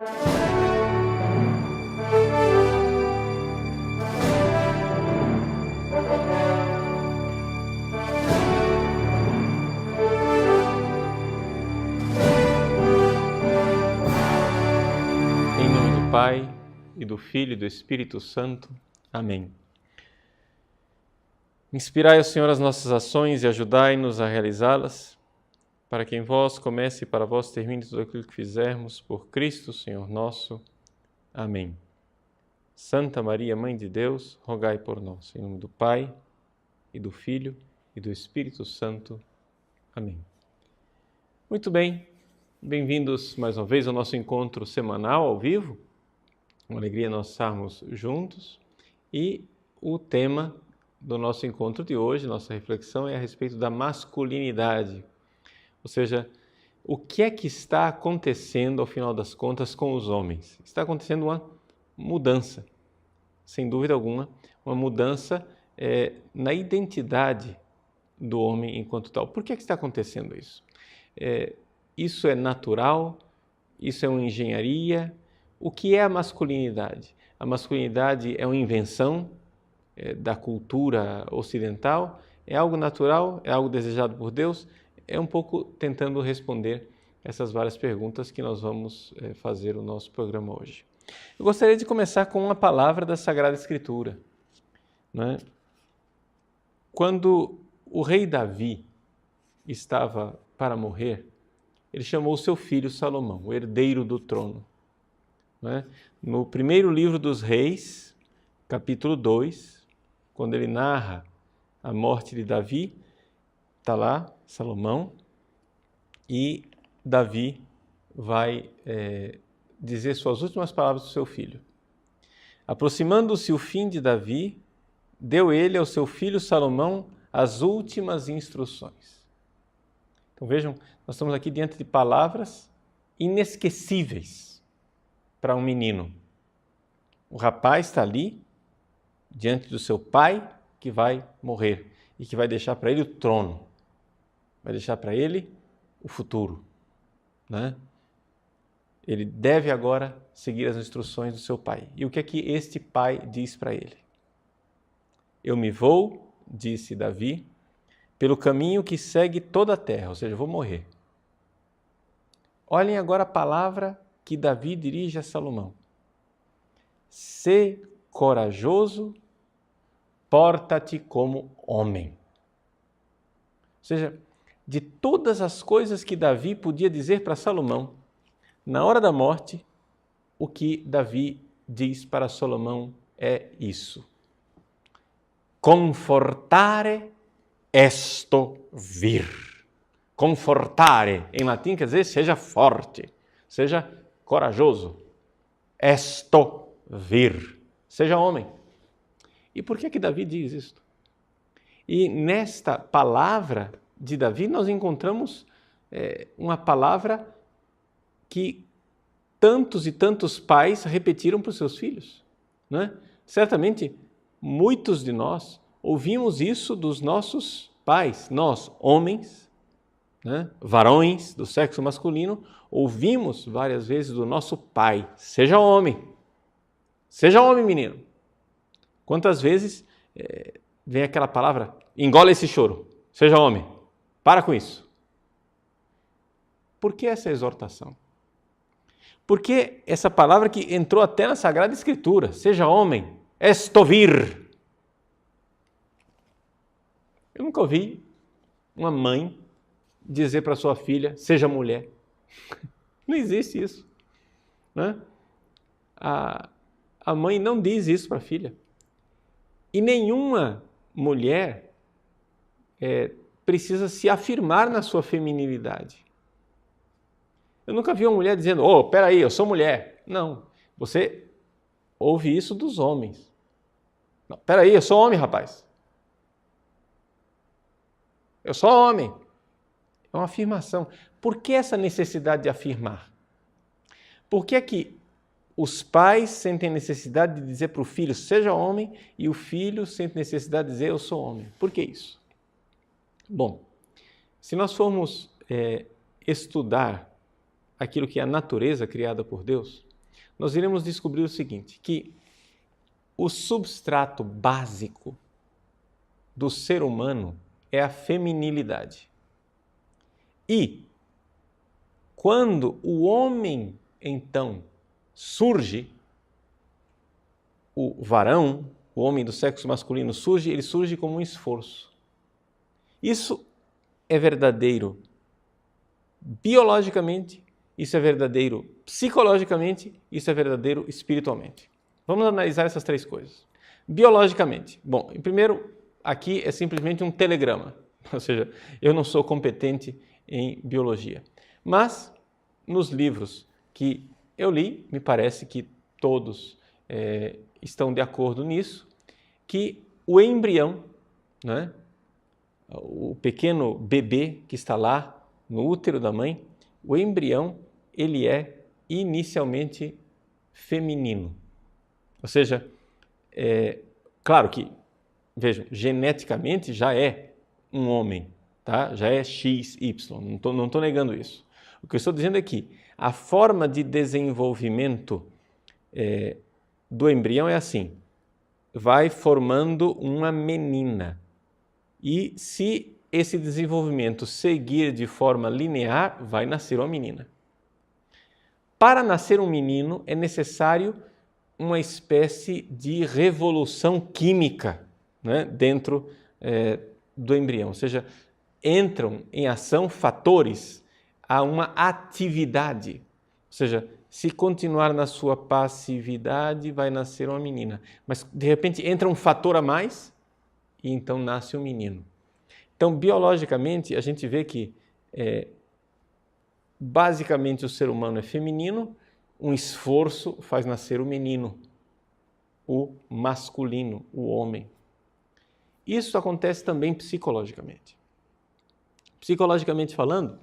Em nome do Pai, e do Filho e do Espírito Santo. Amém. Inspirai, ó Senhor, as nossas ações e ajudai-nos a realizá-las, para que em vós comece e para vós termine tudo aquilo que fizermos, por Cristo, Senhor nosso. Amém. Santa Maria, Mãe de Deus, rogai por nós. Em nome do Pai, e do Filho e do Espírito Santo. Amém. Muito bem, bem-vindos mais uma vez ao nosso encontro semanal ao vivo. Uma alegria nós estarmos juntos. E o tema do nosso encontro de hoje, nossa reflexão, é a respeito da masculinidade. Ou seja, o que é que está acontecendo, ao final das contas, com os homens? Está acontecendo uma mudança, sem dúvida alguma, uma mudança na identidade do homem enquanto tal. Por que é que está acontecendo isso? Isso é natural? Isso é uma engenharia? O que é a masculinidade? A masculinidade é uma invenção da cultura ocidental? É algo natural? É algo desejado por Deus? É um pouco tentando responder essas várias perguntas que nós vamos fazer no nosso programa hoje. Eu gostaria de começar com uma palavra da Sagrada Escritura, né? Quando o rei Davi estava para morrer, ele chamou seu filho Salomão, o herdeiro do trono. Né? No primeiro livro dos Reis, capítulo 2, quando ele narra a morte de Davi, está lá Salomão, e Davi vai dizer suas últimas palavras do seu filho. Aproximando-se o fim de Davi, deu ele ao seu filho Salomão as últimas instruções. Então vejam, nós estamos aqui diante de palavras inesquecíveis para um menino. O rapaz está ali, diante do seu pai, que vai morrer e que vai deixar para ele o trono, vai deixar para ele o futuro, né? Ele deve agora seguir as instruções do seu pai. E o que é que este pai diz para ele? Eu me vou, disse Davi, pelo caminho que segue toda a terra, ou seja, eu vou morrer. Olhem agora a palavra que Davi dirige a Salomão. Sê corajoso, porta-te como homem. Ou seja, de todas as coisas que Davi podia dizer para Salomão, na hora da morte, o que Davi diz para Salomão é isso. Confortare esto vir. Confortare, em latim, quer dizer, seja forte, seja corajoso. Esto vir, seja homem. E por que Davi diz isto? E nesta palavra de Davi nós encontramos uma palavra que tantos e tantos pais repetiram para os seus filhos, né? Certamente muitos de nós ouvimos isso dos nossos pais, nós, homens, né? Varões do sexo masculino, ouvimos várias vezes do nosso pai, seja homem, menino. Quantas vezes vem aquela palavra, engole esse choro, seja homem, para com isso. Por que essa exortação? Por que essa palavra que entrou até na Sagrada Escritura, seja homem, esto vir? Eu nunca ouvi uma mãe dizer para sua filha, seja mulher. Não existe isso, né? A mãe não diz isso para a filha. E nenhuma mulher precisa se afirmar na sua feminilidade. Eu nunca vi uma mulher dizendo, peraí, eu sou mulher. Não, você ouve isso dos homens. Não, peraí, eu sou homem, rapaz. Eu sou homem. É uma afirmação. Por que essa necessidade de afirmar? Por que é que os pais sentem necessidade de dizer para o filho, seja homem, e o filho sente necessidade de dizer, eu sou homem? Por que isso? Bom, se nós formos estudar aquilo que é a natureza criada por Deus, nós iremos descobrir o seguinte, que o substrato básico do ser humano é a feminilidade. E quando o homem, então, surge, o varão, o homem do sexo masculino surge, ele surge como um esforço. Isso é verdadeiro biologicamente, isso é verdadeiro psicologicamente, isso é verdadeiro espiritualmente. Vamos analisar essas três coisas. Biologicamente, bom, primeiro, aqui é simplesmente um telegrama, ou seja, eu não sou competente em biologia, mas nos livros que eu li, me parece que todos estão de acordo nisso, que o embrião, né, o pequeno bebê que está lá no útero da mãe, o embrião, ele é inicialmente feminino. Ou seja, claro que, vejam, geneticamente já é um homem, tá? Já é XY, não estou negando isso. O que eu estou dizendo é que a forma de desenvolvimento do embrião é assim, vai formando uma menina. E se esse desenvolvimento seguir de forma linear, vai nascer uma menina. Para nascer um menino é necessário uma espécie de revolução química, né, dentro do embrião, ou seja, entram em ação fatores a uma atividade, ou seja, se continuar na sua passividade, vai nascer uma menina, mas de repente entra um fator a mais e então nasce um menino. Então, biologicamente, a gente vê que basicamente o ser humano é feminino, um esforço faz nascer o menino, o masculino, o homem. Isso acontece também psicologicamente. Psicologicamente falando,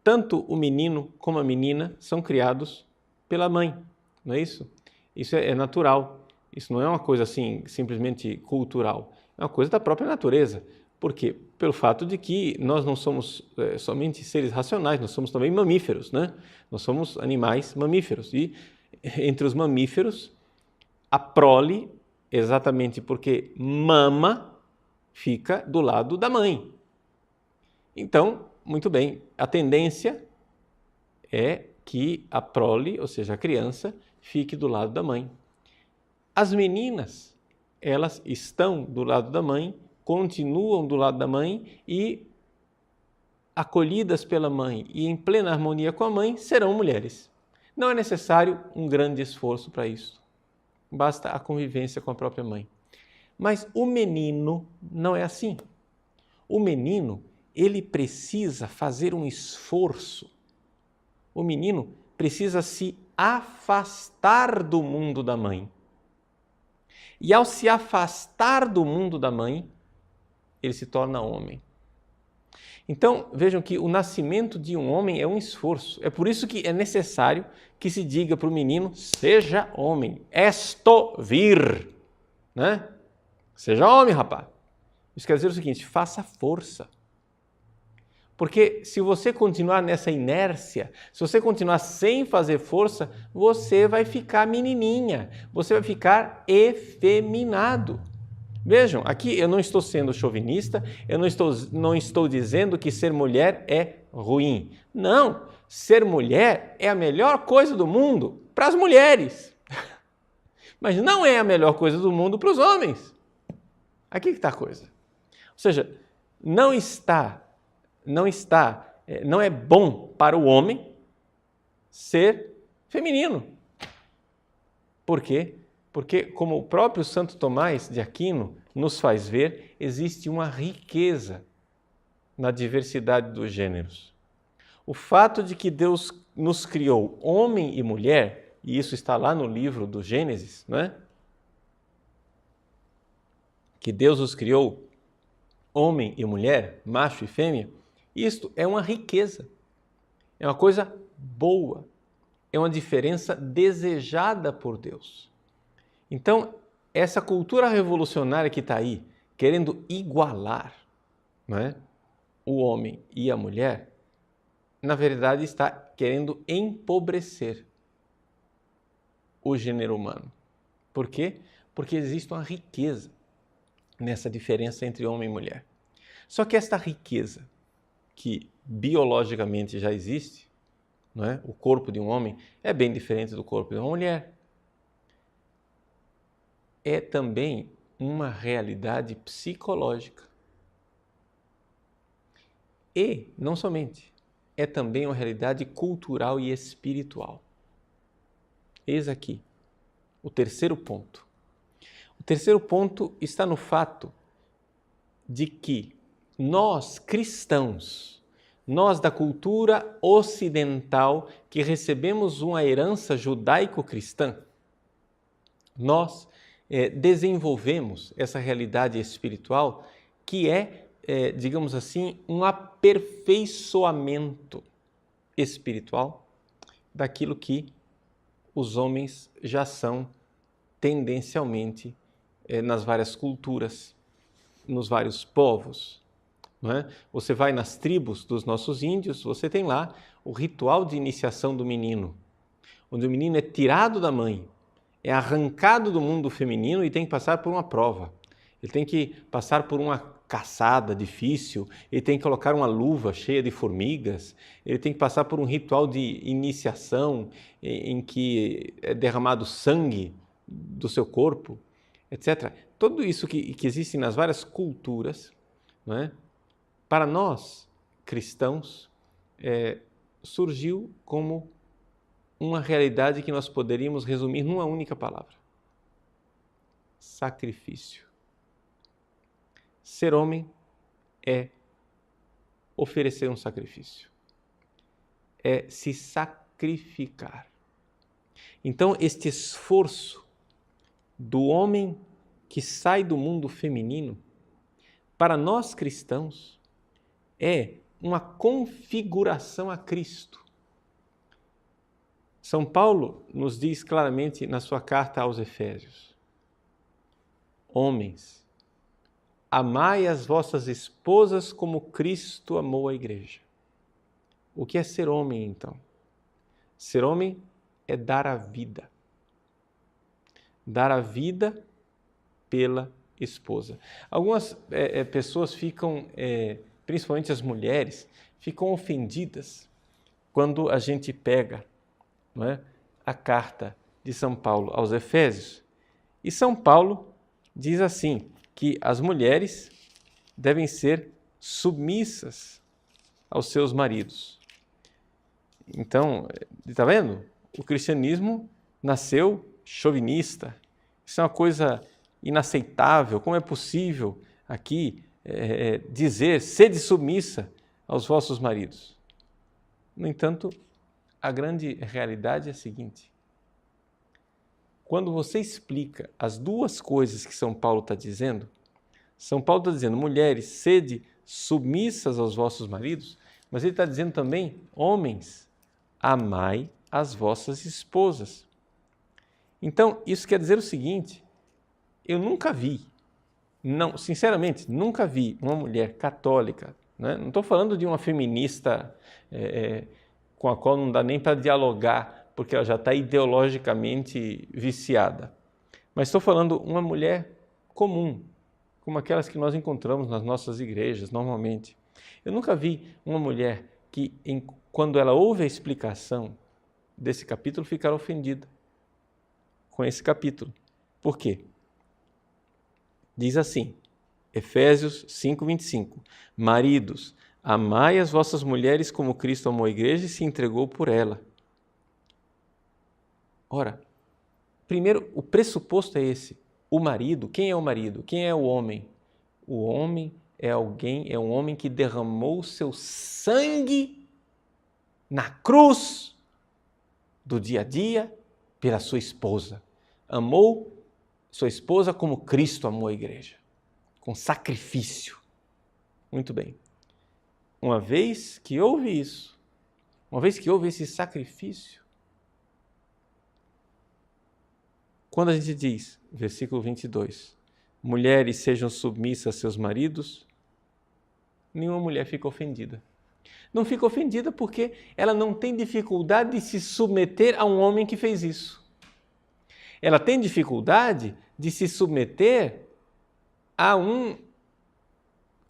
tanto o menino como a menina são criados pela mãe, não é isso? Isso é natural, isso não é uma coisa assim simplesmente cultural, é uma coisa da própria natureza. Por quê? Pelo fato de que nós não somos somente seres racionais, nós somos também mamíferos, né? Nós somos animais mamíferos e entre os mamíferos a prole, exatamente porque mama, fica do lado da mãe. Então, muito bem, a tendência é que a prole, ou seja, a criança, fique do lado da mãe. As meninas, elas estão do lado da mãe, continuam do lado da mãe e, acolhidas pela mãe e em plena harmonia com a mãe, serão mulheres. Não é necessário um grande esforço para isso. Basta a convivência com a própria mãe. Mas o menino não é assim. O menino, ele precisa fazer um esforço. O menino precisa se afastar do mundo da mãe. E ao se afastar do mundo da mãe, ele se torna homem. Então, vejam que o nascimento de um homem é um esforço. É por isso que é necessário que se diga para o menino, seja homem, esto vir, né? Seja homem, rapaz. Isso quer dizer o seguinte, faça força. Porque se você continuar nessa inércia, se você continuar sem fazer força, você vai ficar menininha, você vai ficar efeminado. Vejam, aqui eu não estou sendo chauvinista, eu não estou dizendo que ser mulher é ruim. Não, ser mulher é a melhor coisa do mundo para as mulheres, mas não é a melhor coisa do mundo para os homens. Aqui que está a coisa. Ou seja, não é bom para o homem ser feminino. Por quê? Porque, como o próprio Santo Tomás de Aquino nos faz ver, existe uma riqueza na diversidade dos gêneros. O fato de que Deus nos criou homem e mulher, e isso está lá no livro do Gênesis, não é? Que Deus os criou homem e mulher, macho e fêmea, isto é uma riqueza, é uma coisa boa, é uma diferença desejada por Deus. Então, essa cultura revolucionária que está aí, querendo igualar, não é, o homem e a mulher, na verdade está querendo empobrecer o gênero humano. Por quê? Porque existe uma riqueza nessa diferença entre homem e mulher. Só que esta riqueza, que biologicamente já existe, não é? O corpo de um homem é bem diferente do corpo de uma mulher. É também uma realidade psicológica. E, não somente, é também uma realidade cultural e espiritual. Eis aqui o terceiro ponto. O terceiro ponto está no fato de que nós, cristãos, nós da cultura ocidental, que recebemos uma herança judaico-cristã, nós desenvolvemos essa realidade espiritual que digamos assim, um aperfeiçoamento espiritual daquilo que os homens já são tendencialmente nas várias culturas, nos vários povos. Não é? Você vai nas tribos dos nossos índios, você tem lá o ritual de iniciação do menino, onde o menino é tirado da mãe, é arrancado do mundo feminino e tem que passar por uma prova. Ele tem que passar por uma caçada difícil, ele tem que colocar uma luva cheia de formigas, ele tem que passar por um ritual de iniciação em que é derramado sangue do seu corpo, etc. Tudo isso que existe nas várias culturas, não é? Para nós, cristãos, surgiu como uma realidade que nós poderíamos resumir numa única palavra: sacrifício. Ser homem é oferecer um sacrifício, é se sacrificar. Então, este esforço do homem que sai do mundo feminino, para nós cristãos, é uma configuração a Cristo. São Paulo nos diz claramente na sua carta aos Efésios: homens, amai as vossas esposas como Cristo amou a igreja. O que é ser homem, então? Ser homem é dar a vida. Dar a vida pela esposa. Algumas pessoas ficam, principalmente as mulheres, ficam ofendidas quando a gente pega, não é, a carta de São Paulo aos Efésios. E São Paulo diz assim, que as mulheres devem ser submissas aos seus maridos. Então, está vendo? O cristianismo nasceu chauvinista. Isso é uma coisa inaceitável. Como é possível aqui dizer, sede submissa aos vossos maridos? No entanto, a grande realidade é a seguinte: quando você explica as duas coisas que São Paulo está dizendo, São Paulo está dizendo, mulheres, sede submissas aos vossos maridos, mas ele está dizendo também, homens, amai as vossas esposas. Então, isso quer dizer o seguinte: eu nunca vi, sinceramente, nunca vi uma mulher católica, né? Não estou falando de uma feminista com a qual não dá nem para dialogar, porque ela já está ideologicamente viciada. Mas estou falando uma mulher comum, como aquelas que nós encontramos nas nossas igrejas, normalmente. Eu nunca vi uma mulher que, quando ela ouve a explicação desse capítulo, ficar ofendida com esse capítulo. Por quê? Diz assim, Efésios 5:25, maridos, amai as vossas mulheres como Cristo amou a igreja e se entregou por ela. Ora, primeiro, o pressuposto é esse. O marido, quem é o marido? Quem é o homem? O homem é um homem que derramou seu sangue na cruz do dia a dia pela sua esposa. Amou sua esposa como Cristo amou a igreja, com sacrifício. Muito bem. Uma vez que houve isso, uma vez que houve esse sacrifício, quando a gente diz, versículo 22, mulheres sejam submissas a seus maridos, nenhuma mulher fica ofendida. Não fica ofendida porque ela não tem dificuldade de se submeter a um homem que fez isso. ela tem dificuldade de se submeter a um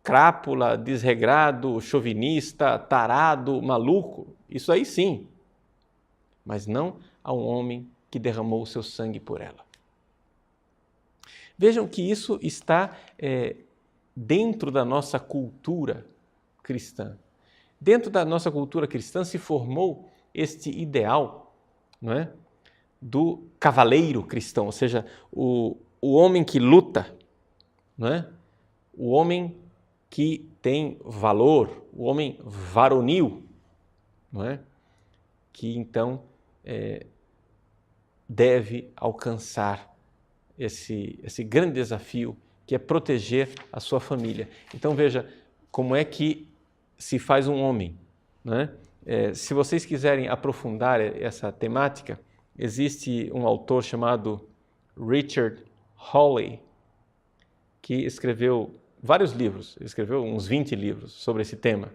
crápula, desregrado, chauvinista, tarado, maluco. Isso aí sim. Mas não a um homem que derramou o seu sangue por ela. Vejam que isso está dentro da nossa cultura cristã. Dentro da nossa cultura cristã se formou este ideal, não é? Do cavaleiro cristão, ou seja, o homem que luta, não é? O homem que tem valor, o homem varonil, não é? Que então deve alcançar esse grande desafio que é proteger a sua família. Então veja como é que se faz um homem, né? Se vocês quiserem aprofundar essa temática, existe um autor chamado Richard Hawley, que escreveu vários livros, escreveu uns 20 livros sobre esse tema,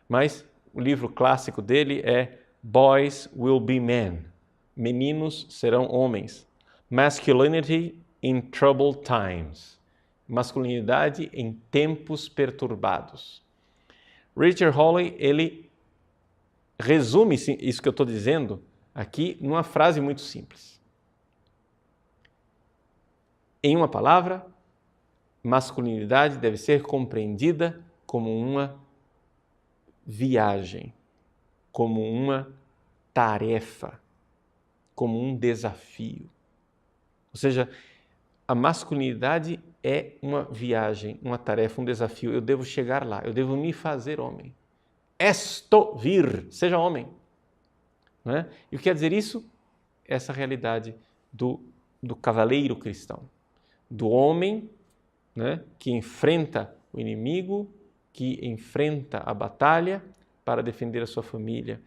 mas o livro clássico dele é Boys Will Be Men, Meninos Serão Homens, Masculinity in Troubled Times, Masculinidade em Tempos Perturbados. Richard Hawley, ele resume isso que eu estou dizendo aqui numa frase muito simples. Em uma palavra, masculinidade deve ser compreendida como uma viagem, como uma tarefa, como um desafio. Ou seja, a masculinidade é uma viagem, uma tarefa, um desafio. Eu devo chegar lá, eu devo me fazer homem. Esto vir, seja homem. Não é? E o que quer dizer isso? Essa realidade do cavaleiro cristão, do homem, né, que enfrenta o inimigo, que enfrenta a batalha para defender a sua família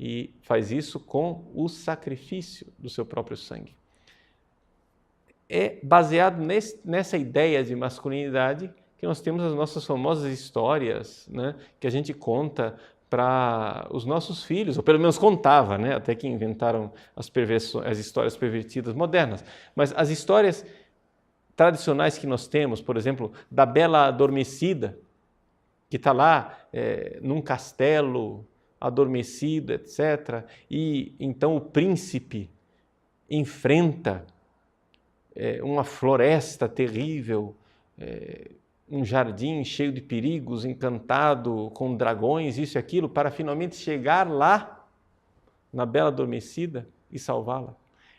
e faz isso com o sacrifício do seu próprio sangue. É baseado nessa ideia de masculinidade que nós temos as nossas famosas histórias, né, que a gente conta para os nossos filhos, ou pelo menos contava, né, até que inventaram as histórias pervertidas modernas. Mas as histórias tradicionais que nós temos, por exemplo, da Bela Adormecida, que está lá num castelo adormecido, etc. E então o príncipe enfrenta uma floresta terrível, um jardim cheio de perigos, encantado, com dragões, isso e aquilo, para finalmente chegar lá, na Bela Adormecida, e salvá-la.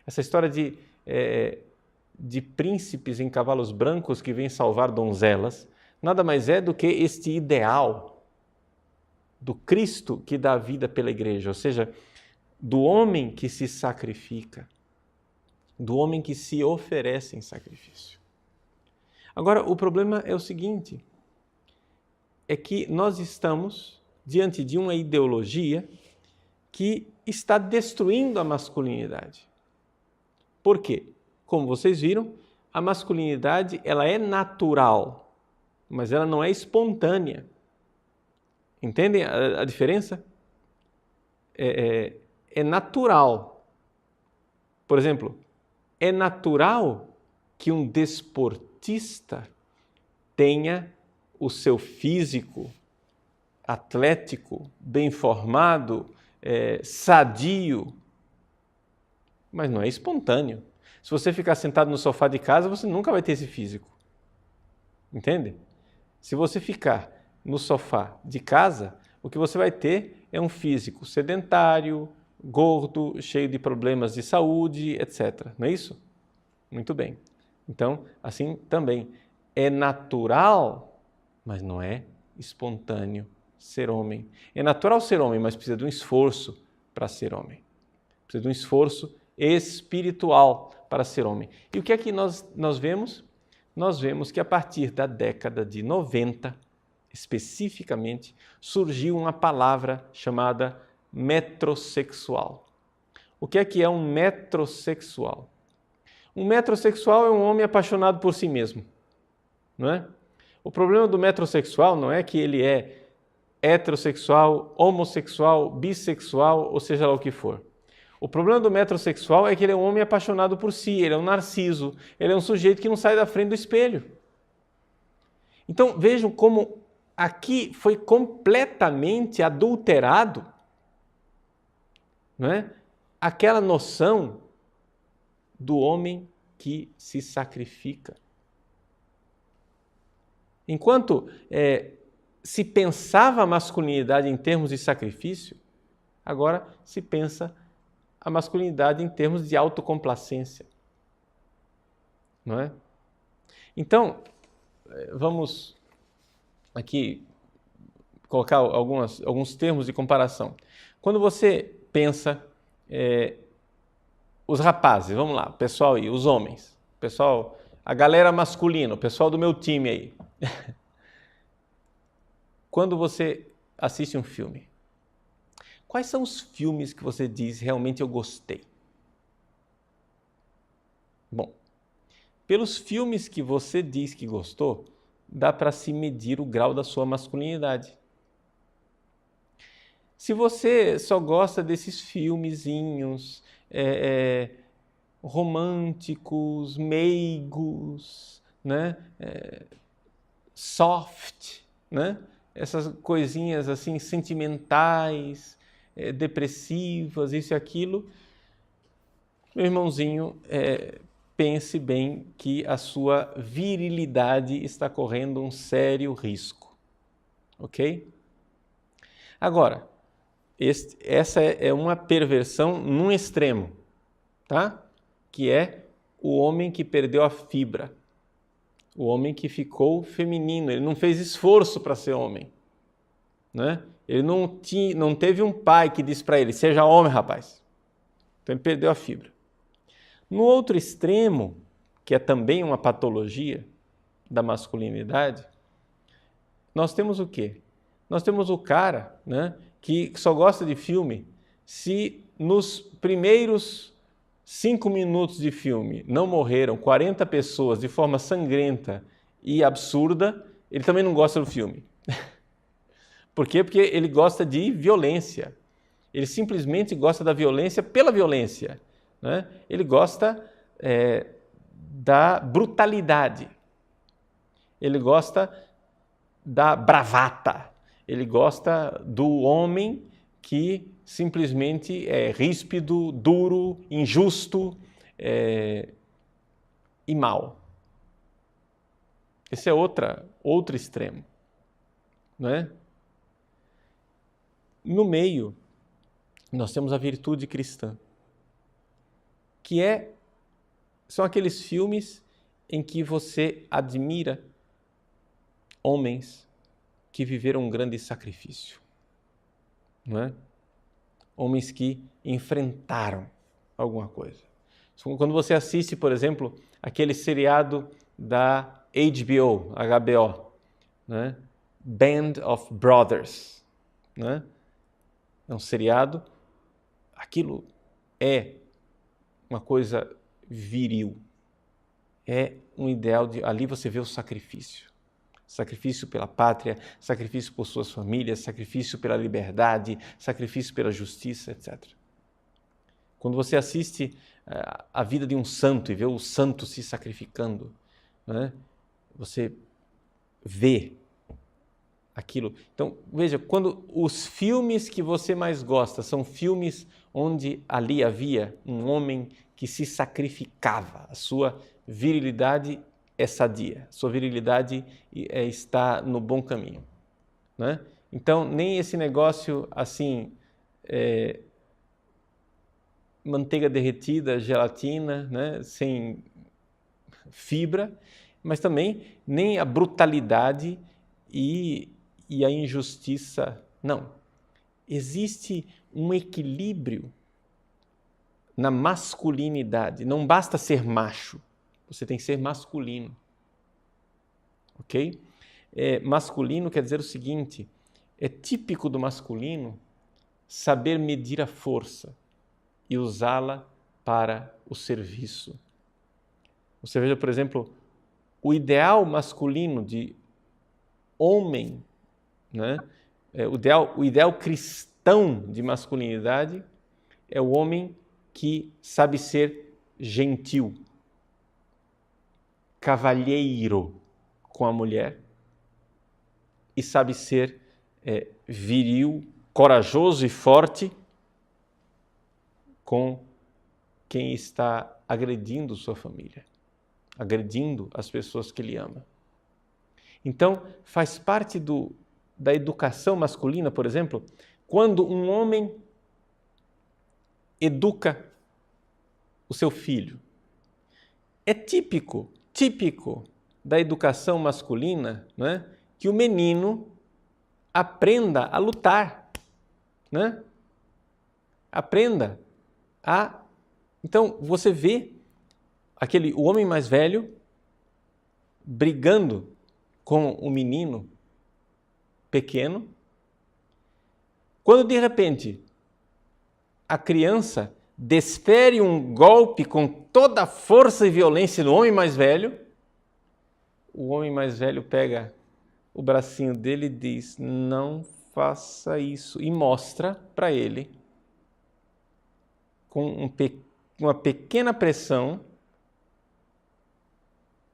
Essa história de príncipes em cavalos brancos que vêm salvar donzelas, nada mais é do que este ideal do Cristo que dá a vida pela igreja, ou seja, do homem que se sacrifica, do homem que se oferece em sacrifício. Agora, o problema é o seguinte, é que nós estamos diante de uma ideologia que está destruindo a masculinidade. Por quê? Como vocês viram, a masculinidade ela é natural, mas ela não é espontânea. Entendem a diferença? É natural. Por exemplo, é natural que um desportista tenha o seu físico atlético, bem formado, sadio, mas não é espontâneo. Se você ficar sentado no sofá de casa, você nunca vai ter esse físico. Entende? Se você ficar no sofá de casa, o que você vai ter é um físico sedentário, gordo, cheio de problemas de saúde, etc. Não é isso? Muito bem. Então, assim também, é natural, mas não é espontâneo ser homem. É natural ser homem, mas precisa de um esforço para ser homem. Precisa de um esforço espiritual para ser homem. E o que é que nós vemos? Nós vemos que a partir da década de 90, especificamente, surgiu uma palavra chamada metrosexual. O que é um metrosexual? Um metrosexual é um homem apaixonado por si mesmo, não é? O problema do metrosexual não é que ele é heterossexual, homossexual, bissexual, ou seja lá o que for. O problema do metrosexual é que ele é um homem apaixonado por si, ele é um narciso, ele é um sujeito que não sai da frente do espelho. Então vejam como aqui foi completamente adulterado, não é? Aquela noção do homem que se sacrifica. Enquanto se pensava a masculinidade em termos de sacrifício, agora se pensa a masculinidade em termos de autocomplacência. Não é? Então, vamos aqui colocar alguns termos de comparação. Quando você pensa os rapazes, vamos lá, pessoal aí, os homens, pessoal, a galera masculina, o pessoal do meu time aí. Quando você assiste um filme, quais são os filmes que você diz, realmente eu gostei? Bom, pelos filmes que você diz que gostou, dá para se medir o grau da sua masculinidade. Se você só gosta desses filmezinhos românticos, meigos, né? Soft, né? Essas coisinhas assim sentimentais, depressivas, isso e aquilo, meu irmãozinho, pense bem que a sua virilidade está correndo um sério risco, ok? Agora, essa é uma perversão num extremo, tá? Que é o homem que perdeu a fibra, o homem que ficou feminino, ele não fez esforço para ser homem, né? Ele não teve um pai que disse para ele, seja homem, rapaz. Então ele perdeu a fibra. No outro extremo, que é também uma patologia da masculinidade, nós temos o quê? Nós temos o cara, né, que só gosta de filme se nos primeiros 5 minutos de filme não morreram 40 pessoas de forma sangrenta e absurda, ele também não gosta do filme. Por quê? Porque ele gosta de violência. Ele simplesmente gosta da violência pela violência, né? Ele gosta da brutalidade. Ele gosta da bravata. Ele gosta do homem que simplesmente é ríspido, duro, injusto e mau. Esse é outro extremo, não é? No meio, nós temos a virtude cristã, que são aqueles filmes em que você admira homens que viveram um grande sacrifício, não é? Homens que enfrentaram alguma coisa. Quando você assiste, por exemplo, aquele seriado da HBO, né? Band of Brothers, né? É um seriado, aquilo é uma coisa viril, é um ideal ali você vê o sacrifício. Sacrifício pela pátria, sacrifício por suas famílias, sacrifício pela liberdade, sacrifício pela justiça, etc. Quando você assiste a vida de um santo e vê o santo se sacrificando, né, você vê aquilo. Então, veja, quando os filmes que você mais gosta são filmes onde ali havia um homem que se sacrificava, a sua virilidade é sadia, sua virilidade está no bom caminho, né? Então, nem esse negócio assim, manteiga derretida, gelatina, né, sem fibra, mas também nem a brutalidade e a injustiça, não. Existe um equilíbrio na masculinidade, não basta ser macho, você tem que ser masculino, ok? Masculino quer dizer o seguinte, é típico do masculino saber medir a força e usá-la para o serviço. Você veja, por exemplo, o ideal masculino de homem, né? O ideal cristão de masculinidade é o homem que sabe ser gentil, cavalheiro com a mulher e sabe ser viril, corajoso e forte com quem está agredindo sua família, agredindo as pessoas que ele ama. Então, faz parte da educação masculina, por exemplo, quando um homem educa o seu filho. É típico da educação masculina, né, que o menino aprenda a lutar, né? Aprenda a... Então, você vê o homem mais velho brigando com o menino pequeno, quando de repente a criança desfere um golpe com toda a força e violência no homem mais velho, o homem mais velho pega o bracinho dele e diz: não faça isso, e mostra para ele, com uma pequena pressão,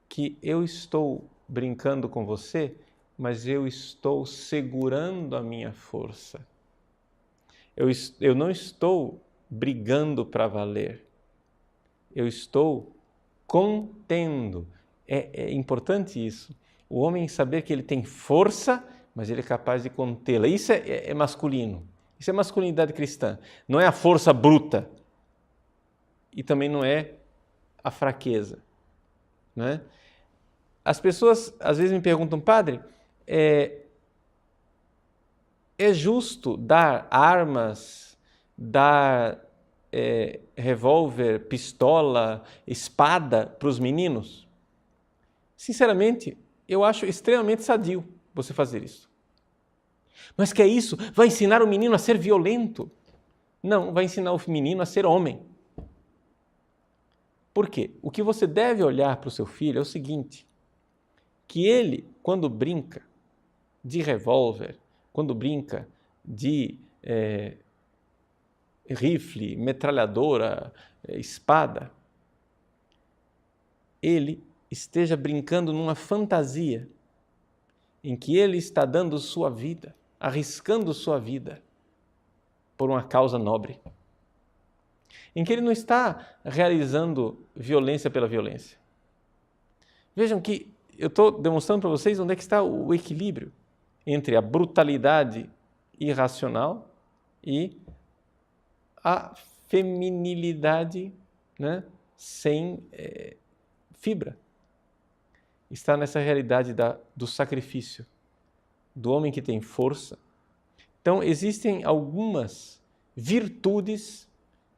que eu estou brincando com você, mas eu estou segurando a minha força. Eu não estou brigando para valer. Eu estou contendo. É importante isso. O homem saber que ele tem força, mas ele é capaz de contê-la. Isso é masculino. Isso é masculinidade cristã. Não é a força bruta. E também não é a fraqueza. Não é? As pessoas às vezes me perguntam: padre, é justo dar armas, dar revólver, pistola, espada para os meninos? Sinceramente, eu acho extremamente sadio você fazer isso. Mas que é isso? Vai ensinar o menino a ser violento? Não, vai ensinar o menino a ser homem. Por quê? O que você deve olhar para o seu filho é o seguinte: que ele, quando brinca de revólver, quando brinca de rifle, metralhadora, espada, ele esteja brincando numa fantasia em que ele está dando sua vida, arriscando sua vida por uma causa nobre, em que ele não está realizando violência pela violência. Vejam que eu estou demonstrando para vocês onde é que está o equilíbrio entre a brutalidade irracional e a feminilidade, né, sem fibra. Está nessa realidade do sacrifício, do homem que tem força. Então, existem algumas virtudes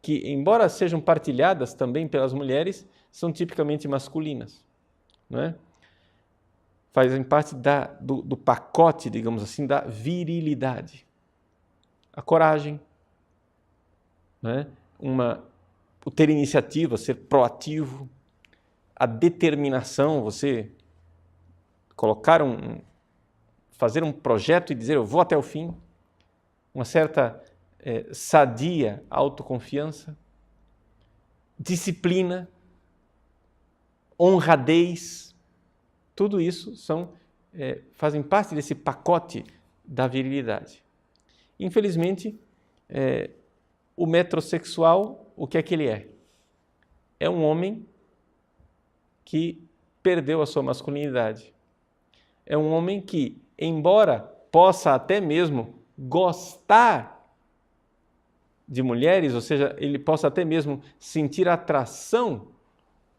que, embora sejam partilhadas também pelas mulheres, são tipicamente masculinas, não é? Fazem parte do pacote, digamos assim, da virilidade. A coragem, né? O ter iniciativa, ser proativo, a determinação, você fazer um projeto e dizer: eu vou até o fim, uma certa sadia autoconfiança, disciplina, honradez, tudo isso fazem parte desse pacote da virilidade. Infelizmente, o metrosexual, o que é que ele é? É um homem que perdeu a sua masculinidade. É um homem que, embora possa até mesmo gostar de mulheres, ou seja, ele possa até mesmo sentir atração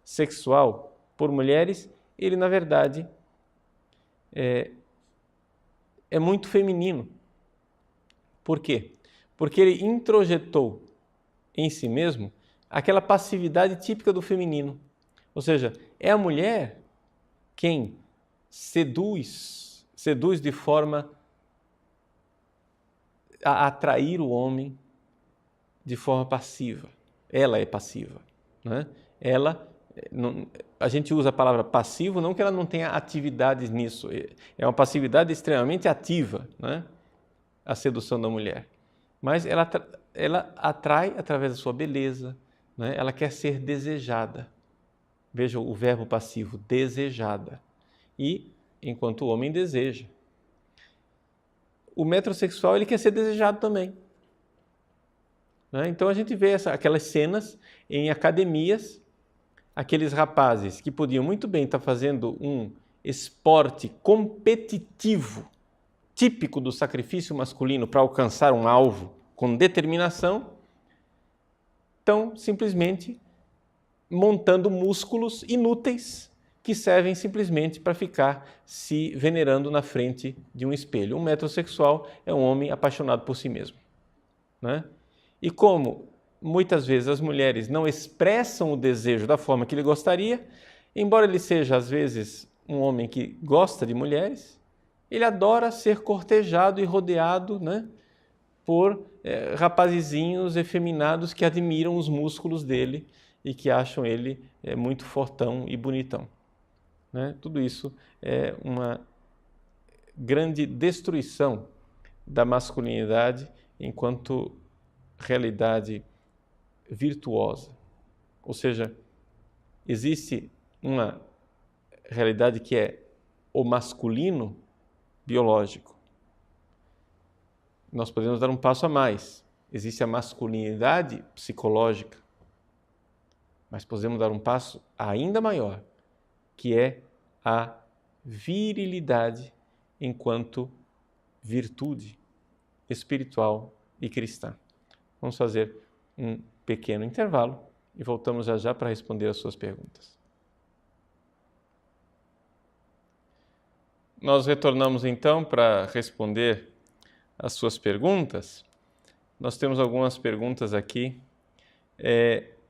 sexual por mulheres, ele, na verdade, é muito feminino. Por quê? Porque ele introjetou em si mesmo aquela passividade típica do feminino. Ou seja, é a mulher quem seduz de forma a atrair o homem de forma passiva. Ela é passiva, né? A gente usa a palavra passivo não que ela não tenha atividades nisso, é uma passividade extremamente ativa, né? A sedução da mulher. Mas ela atrai através da sua beleza, né? Ela quer ser desejada. Veja o verbo passivo, desejada. E enquanto o homem deseja. O metrosexual, ele quer ser desejado também. Né? Então a gente vê aquelas cenas em academias, aqueles rapazes que podiam muito bem estar fazendo um esporte competitivo, típico do sacrifício masculino para alcançar um alvo com determinação, estão simplesmente montando músculos inúteis que servem simplesmente para ficar se venerando na frente de um espelho. Um metrosexual é um homem apaixonado por si mesmo, né? E como muitas vezes as mulheres não expressam o desejo da forma que ele gostaria, embora ele seja às vezes um homem que gosta de mulheres, ele adora ser cortejado e rodeado, né, por rapazizinhos efeminados que admiram os músculos dele e que acham ele muito fortão e bonitão. Né? Tudo isso é uma grande destruição da masculinidade enquanto realidade virtuosa. Ou seja, existe uma realidade que é o masculino biológico. Nós podemos dar um passo a mais. Existe a masculinidade psicológica, mas podemos dar um passo ainda maior, que é a virilidade enquanto virtude espiritual e cristã. Vamos fazer um pequeno intervalo e voltamos já para responder as suas perguntas. Nós retornamos então para responder as suas perguntas. Nós temos algumas perguntas aqui.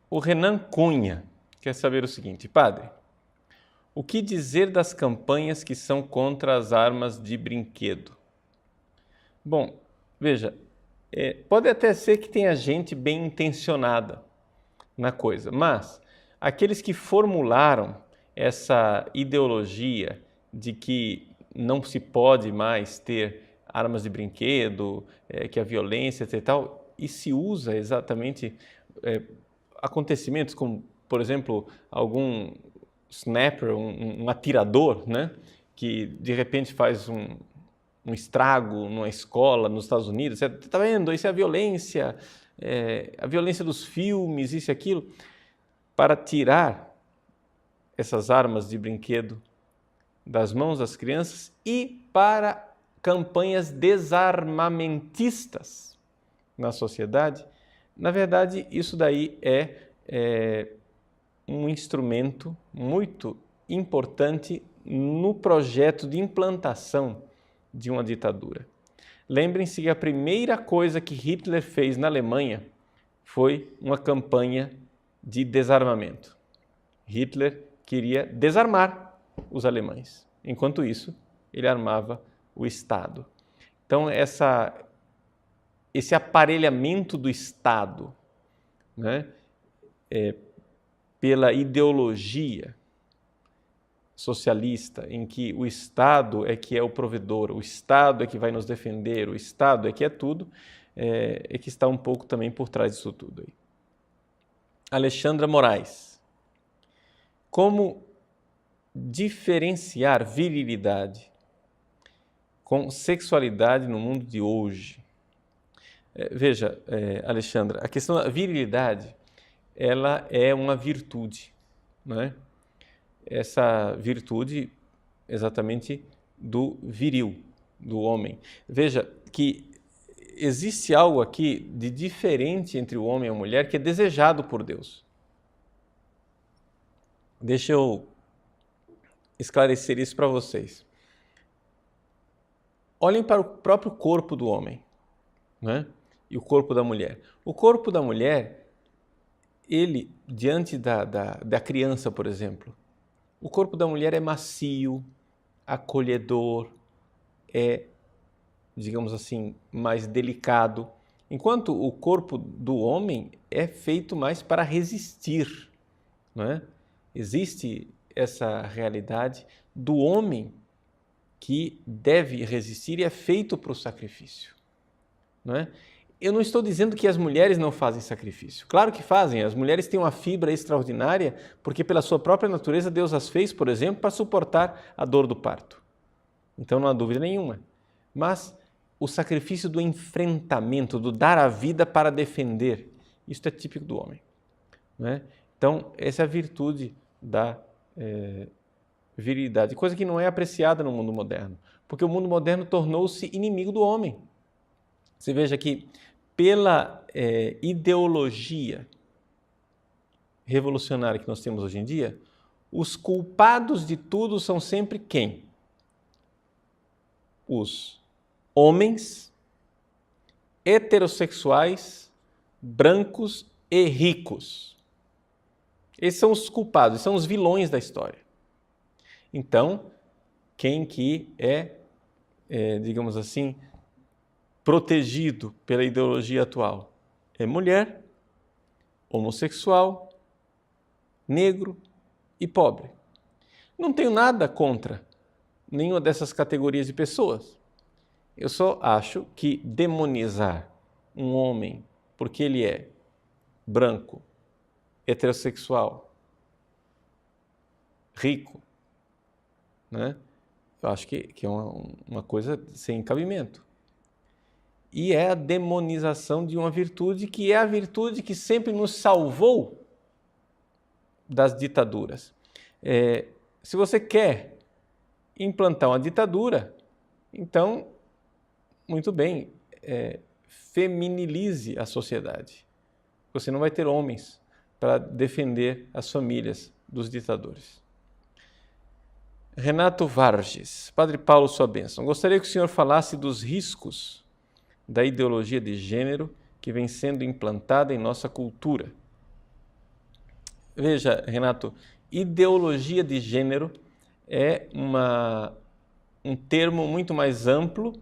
O Renan Cunha quer saber o seguinte: Padre, o que dizer das campanhas que são contra as armas de brinquedo? Bom, veja, pode até ser que tenha gente bem intencionada na coisa, mas aqueles que formularam essa ideologia de que não se pode mais ter armas de brinquedo, que a violência e tal, e se usa exatamente acontecimentos como, por exemplo, algum snapper, um atirador, né, que de repente faz um estrago numa escola nos Estados Unidos. Você está vendo? Isso é a violência dos filmes, isso e aquilo. Para tirar essas armas de brinquedo das mãos das crianças e para campanhas desarmamentistas na sociedade, na verdade, isso daí é um instrumento muito importante no projeto de implantação de uma ditadura. Lembrem-se que a primeira coisa que Hitler fez na Alemanha foi uma campanha de desarmamento. Hitler queria desarmar os alemães. Enquanto isso, ele armava o Estado. Então, esse aparelhamento do Estado, né, pela ideologia socialista, em que o Estado é que é o provedor, o Estado é que vai nos defender, o Estado é que é tudo, é que está um pouco também por trás disso tudo aí. Alexandra Moraes. Como diferenciar virilidade com sexualidade no mundo de hoje? Veja, Alexandra, a questão da virilidade, ela é uma virtude, não é? Essa virtude exatamente do viril, do homem. Veja que existe algo aqui de diferente entre o homem e a mulher que é desejado por Deus. Deixa eu esclarecer isso para vocês. Olhem para o próprio corpo do homem, né? E o corpo da mulher. O corpo da mulher, ele, diante da criança, por exemplo, o corpo da mulher é macio, acolhedor, digamos assim, mais delicado, enquanto o corpo do homem é feito mais para resistir, não é? Existe essa realidade do homem que deve resistir e é feito para o sacrifício, não é? eu não estou dizendo que as mulheres não fazem sacrifício. Claro que fazem. As mulheres têm uma fibra extraordinária porque pela sua própria natureza Deus as fez, por exemplo, para suportar a dor do parto. Então não há dúvida nenhuma. Mas o sacrifício do enfrentamento, do dar a vida para defender, isso é típico do homem, não é? Então essa é a virtude da virilidade, coisa que não é apreciada no mundo moderno, porque o mundo moderno tornou-se inimigo do homem. Você veja que pela ideologia revolucionária que nós temos hoje em dia, os culpados de tudo são sempre quem? Os homens heterossexuais, brancos e ricos. Esses são os culpados, são os vilões da história. Então, quem que digamos assim, protegido pela ideologia atual? É mulher, homossexual, negro e pobre. Não tenho nada contra nenhuma dessas categorias de pessoas. Eu só acho que demonizar um homem porque ele é branco, heterossexual, rico, né? Eu acho que é uma coisa sem cabimento. E é a demonização de uma virtude que é a virtude que sempre nos salvou das ditaduras. Se você quer implantar uma ditadura, então, muito bem, feminilize a sociedade. Você não vai ter homens para defender as famílias dos ditadores. Renato Varges, Padre Paulo, sua bênção. Gostaria que o senhor falasse dos riscos da ideologia de gênero que vem sendo implantada em nossa cultura. Veja, Renato, ideologia de gênero é um termo muito mais amplo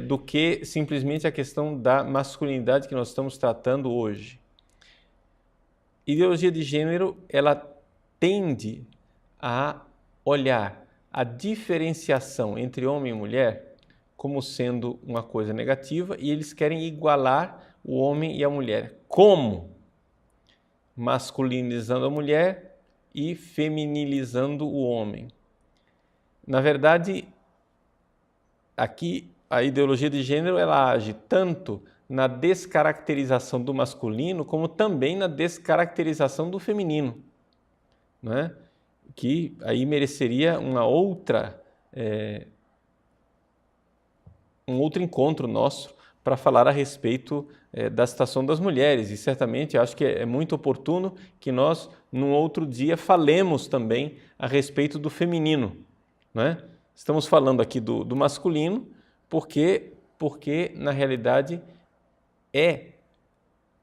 do que simplesmente a questão da masculinidade que nós estamos tratando hoje. Ideologia de gênero, ela tende a olhar a diferenciação entre homem e mulher como sendo uma coisa negativa e eles querem igualar o homem e a mulher. Como? Masculinizando a mulher e feminilizando o homem. Na verdade, aqui a ideologia de gênero ela age tanto na descaracterização do masculino como também na descaracterização do feminino, não é? Que aí mereceria um outro encontro nosso para falar a respeito da situação das mulheres. E certamente acho que é muito oportuno que nós, num outro dia, falemos também a respeito do feminino, não é? Estamos falando aqui do masculino porque, na realidade, é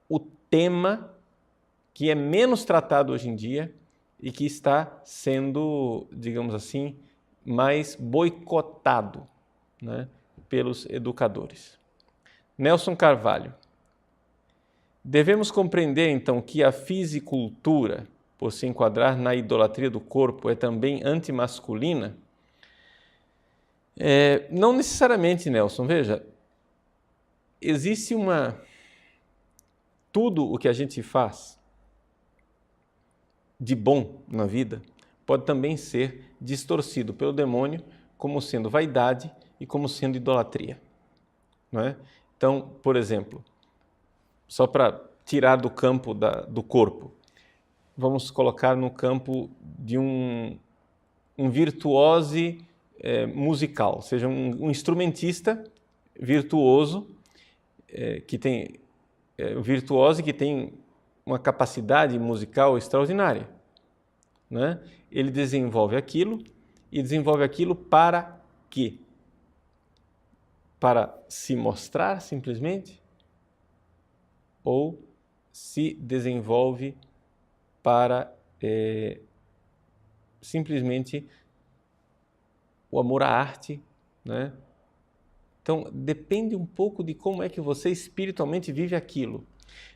o tema que é menos tratado hoje em dia e que está sendo, digamos assim, mais boicotado, né, pelos educadores. Nelson Carvalho. Devemos compreender, então, que a fisicultura, por se enquadrar na idolatria do corpo, é também antimasculina? Não necessariamente, Nelson. Veja, existe tudo o que a gente faz de bom na vida pode também ser distorcido pelo demônio como sendo vaidade e como sendo idolatria, não é? Então, por exemplo, só para tirar do campo do corpo, vamos colocar no campo de um virtuose musical, ou seja, um instrumentista virtuoso que tem uma capacidade musical extraordinária, né? Ele desenvolve aquilo para quê? Para se mostrar simplesmente? Ou se desenvolve para simplesmente o amor à arte, né? Então, depende um pouco de como é que você espiritualmente vive aquilo.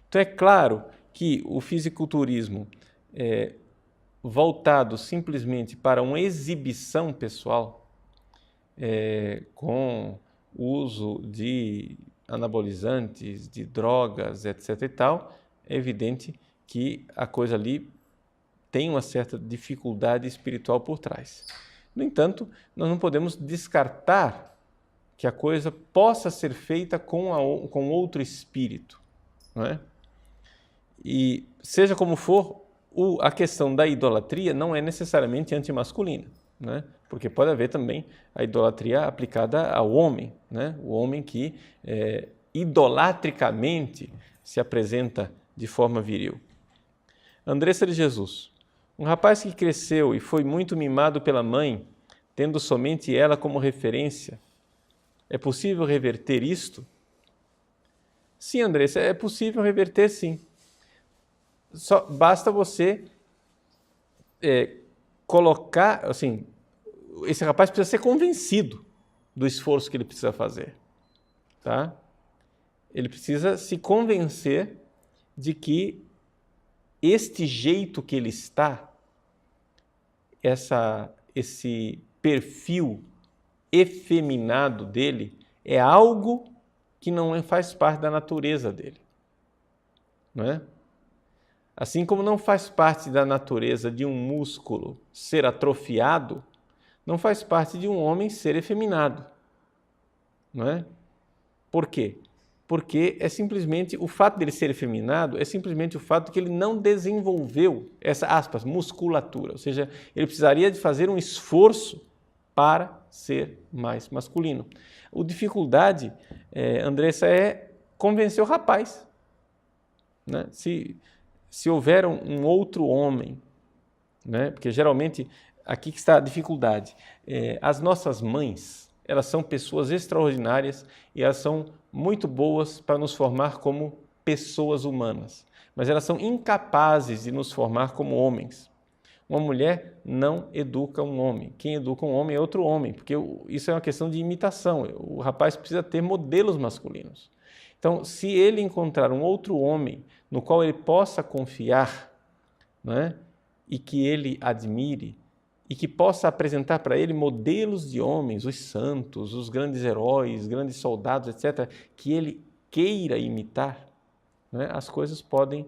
Então, é claro que o fisiculturismo voltado simplesmente para uma exibição pessoal, com uso de anabolizantes, de drogas, etc. e tal, é evidente que a coisa ali tem uma certa dificuldade espiritual por trás. No entanto, nós não podemos descartar que a coisa possa ser feita com outro espírito, não é? E seja como for, a questão da idolatria não é necessariamente antimasculina, né? Porque pode haver também a idolatria aplicada ao homem, né? O homem que idolatricamente se apresenta de forma viril. Andressa de Jesus, um rapaz que cresceu e foi muito mimado pela mãe, tendo somente ela como referência, é possível reverter isto? Sim, Andressa, é possível reverter, sim. Só basta você colocar, assim, esse rapaz precisa ser convencido do esforço que ele precisa fazer, tá? Ele precisa se convencer de que este jeito que ele está, esse perfil efeminado dele, é algo que não faz parte da natureza dele, não é? Assim como não faz parte da natureza de um músculo ser atrofiado, não faz parte de um homem ser efeminado, não é? Por quê? Porque é simplesmente o fato dele ser efeminado, é simplesmente o fato de que ele não desenvolveu essa, aspas, musculatura, ou seja, ele precisaria de fazer um esforço para ser mais masculino. A dificuldade, Andressa, é convencer o rapaz, né? Se houver um outro homem, né? Porque geralmente aqui que está a dificuldade. As nossas mães, elas são pessoas extraordinárias e elas são muito boas para nos formar como pessoas humanas, mas elas são incapazes de nos formar como homens. Uma mulher não educa um homem. Quem educa um homem é outro homem, porque isso é uma questão de imitação. O rapaz precisa ter modelos masculinos. Então, se ele encontrar um outro homem no qual ele possa confiar, né, e que ele admire, e que possa apresentar para ele modelos de homens, os santos, os grandes heróis, grandes soldados, etc., que ele queira imitar, né, as coisas podem,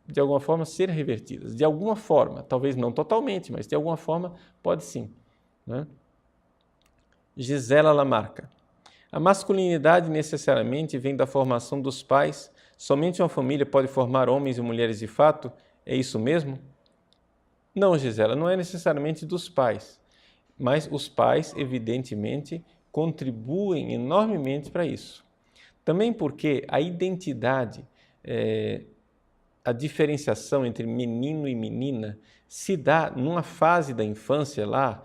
de alguma forma, ser revertidas. De alguma forma, talvez não totalmente, mas de alguma forma pode sim, né? Gisela Lamarca. A masculinidade necessariamente vem da formação dos pais? Somente uma família pode formar homens e mulheres de fato? É isso mesmo? Não, Gisela, não é necessariamente dos pais, mas os pais, evidentemente, contribuem enormemente para isso. Também porque a identidade, a diferenciação entre menino e menina se dá numa fase da infância lá,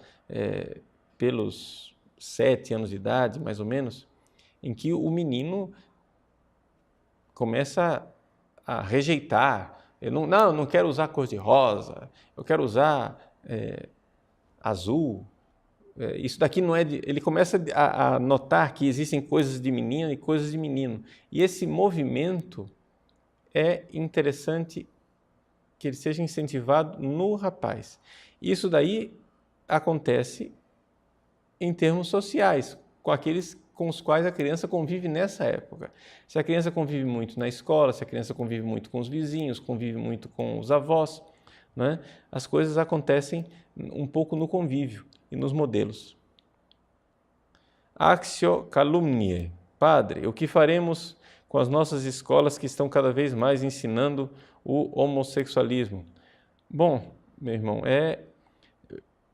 pelos 7 anos de idade, mais ou menos, em que o menino começa a rejeitar. Eu não quero usar cor-de-rosa, eu quero usar azul. Isso daqui não é de... Ele começa a notar que existem coisas de menina e coisas de menino. E esse movimento é interessante que ele seja incentivado no rapaz. Isso daí acontece em termos sociais, com aqueles com os quais a criança convive nessa época. Se a criança convive muito na escola, se a criança convive muito com os vizinhos, convive muito com os avós, né, as coisas acontecem um pouco no convívio e nos modelos. Axio calumniae. Padre, o que faremos com as nossas escolas que estão cada vez mais ensinando o homossexualismo? Bom, meu irmão,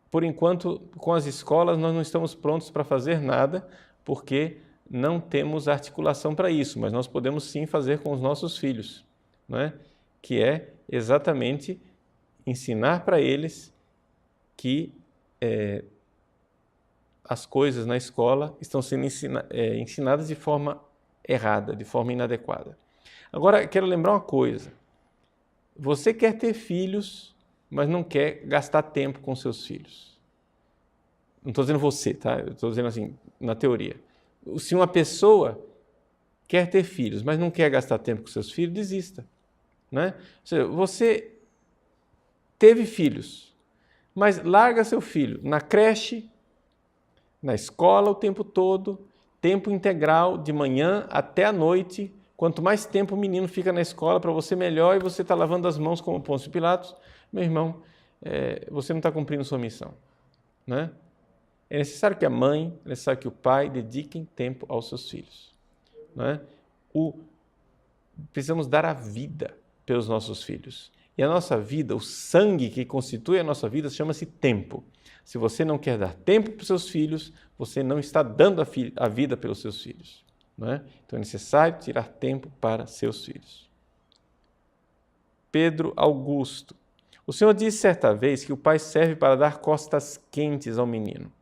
por enquanto, com as escolas, nós não estamos prontos para fazer nada, porque não temos articulação para isso, mas nós podemos sim fazer com os nossos filhos, não é? Que é exatamente ensinar para eles que as coisas na escola estão sendo ensinadas de forma errada, de forma inadequada. Agora, quero lembrar uma coisa. Você quer ter filhos, mas não quer gastar tempo com seus filhos. Não estou dizendo você, tá? Eu estou dizendo assim, na teoria. Se uma pessoa quer ter filhos, mas não quer gastar tempo com seus filhos, desista, né? Ou seja, você teve filhos, mas larga seu filho na creche, na escola o tempo todo, tempo integral, de manhã até a noite. Quanto mais tempo o menino fica na escola, para você melhor, e você está lavando as mãos como Pôncio Pilatos, meu irmão, você não está cumprindo sua missão, né? É necessário que a mãe, é necessário que o pai dediquem tempo aos seus filhos, né? Precisamos dar a vida pelos nossos filhos. E a nossa vida, o sangue que constitui a nossa vida, chama-se tempo. Se você não quer dar tempo para os seus filhos, você não está dando a vida pelos seus filhos, não é? Então é necessário tirar tempo para seus filhos. Pedro Augusto. O Senhor disse certa vez que o pai serve para dar costas quentes ao menino.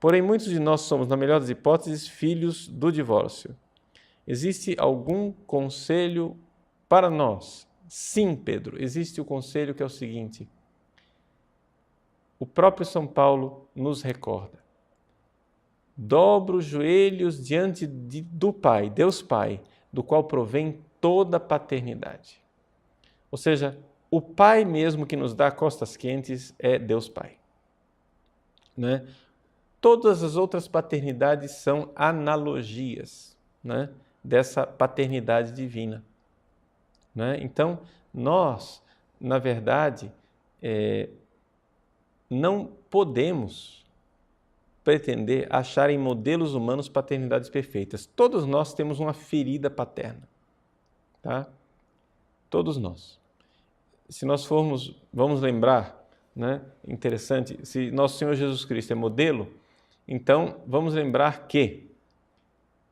Porém, muitos de nós somos, na melhor das hipóteses, filhos do divórcio. Existe algum conselho para nós? Sim, Pedro, existe o conselho que é o seguinte. O próprio São Paulo nos recorda. Dobra os joelhos diante do Pai, Deus Pai, do qual provém toda a paternidade. Ou seja, o Pai mesmo que nos dá costas quentes é Deus Pai, né? Todas as outras paternidades são analogias, né, dessa paternidade divina, né? Então, nós, na verdade, não podemos pretender achar em modelos humanos paternidades perfeitas. Todos nós temos uma ferida paterna, tá? Todos nós. Se nós vamos lembrar, né? Interessante, se nosso Senhor Jesus Cristo é modelo, então vamos lembrar que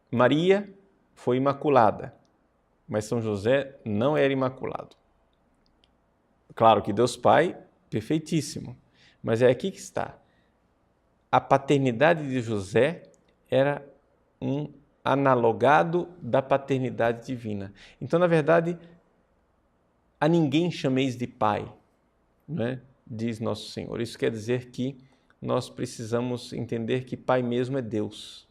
Maria foi imaculada, mas São José não era imaculado. Claro que Deus Pai, perfeitíssimo, mas é aqui que está. A paternidade de José era um analogado da paternidade divina. Então, na verdade, a ninguém chameis de pai, né? Diz nosso Senhor. Isso quer dizer que nós precisamos entender que pai mesmo é Deus.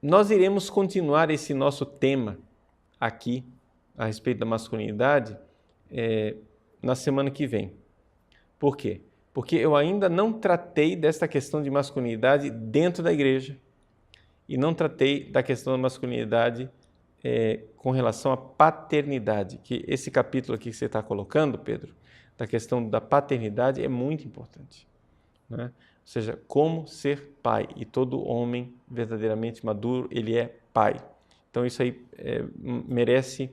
Nós iremos continuar esse nosso tema aqui a respeito da masculinidade na semana que vem. Por quê? Porque eu ainda não tratei desta questão de masculinidade dentro da igreja e não tratei da questão da masculinidade com relação à paternidade, que esse capítulo aqui que você está colocando, Pedro, da questão da paternidade é muito importante, né? Ou seja, como ser pai, e todo homem verdadeiramente maduro, ele é pai. Então isso aí merece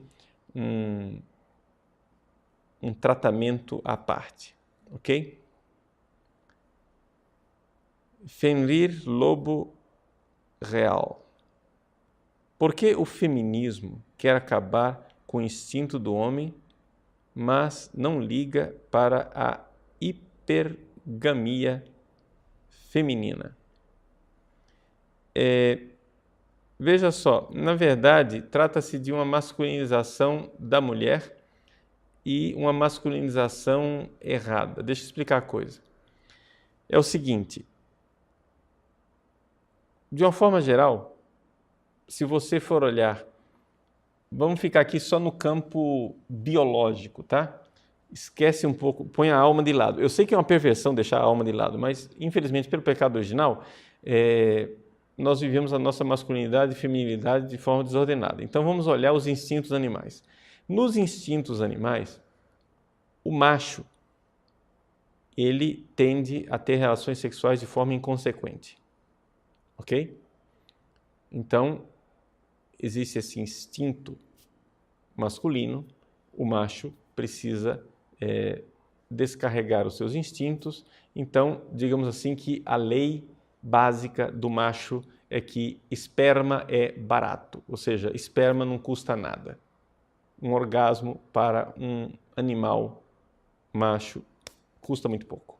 um tratamento à parte, ok? Fenrir Lobo Real. Por que o feminismo quer acabar com o instinto do homem, mas não liga para a hipergamia feminina? Veja só, na verdade, trata-se de uma masculinização da mulher e uma masculinização errada. Deixa eu explicar a coisa. É o seguinte, de uma forma geral, se você for olhar, vamos ficar aqui só no campo biológico, tá? Esquece um pouco, põe a alma de lado. Eu sei que é uma perversão deixar a alma de lado, mas infelizmente pelo pecado original, nós vivemos a nossa masculinidade e feminilidade de forma desordenada. Então vamos olhar os instintos animais. Nos instintos animais, o macho, ele tende a ter relações sexuais de forma inconsequente, ok? Então, existe esse instinto masculino, o macho precisa descarregar os seus instintos. Então, digamos assim que a lei básica do macho é que esperma é barato, ou seja, esperma não custa nada. Um orgasmo para um animal macho custa muito pouco.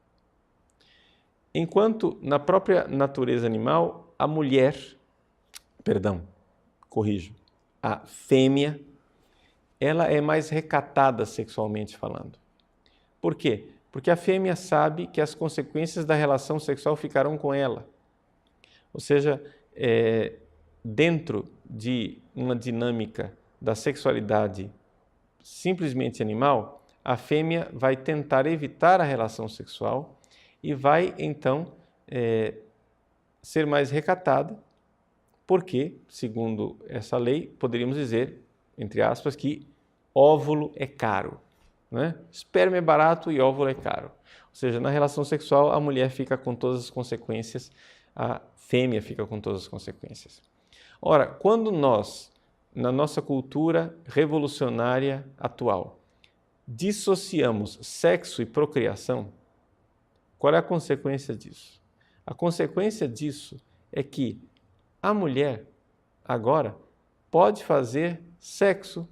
Enquanto na própria natureza animal, a fêmea, ela é mais recatada sexualmente falando. Por quê? Porque a fêmea sabe que as consequências da relação sexual ficarão com ela. Ou seja, dentro de uma dinâmica da sexualidade simplesmente animal, a fêmea vai tentar evitar a relação sexual e vai, então, ser mais recatada, porque, segundo essa lei, poderíamos dizer, entre aspas, que óvulo é caro, né? Esperma é barato e óvulo é caro. Ou seja, na relação sexual, a mulher fica com todas as consequências, a fêmea fica com todas as consequências. Ora, quando nós, na nossa cultura revolucionária atual, dissociamos sexo e procriação, qual é a consequência disso? A consequência disso é que a mulher, agora, pode fazer sexo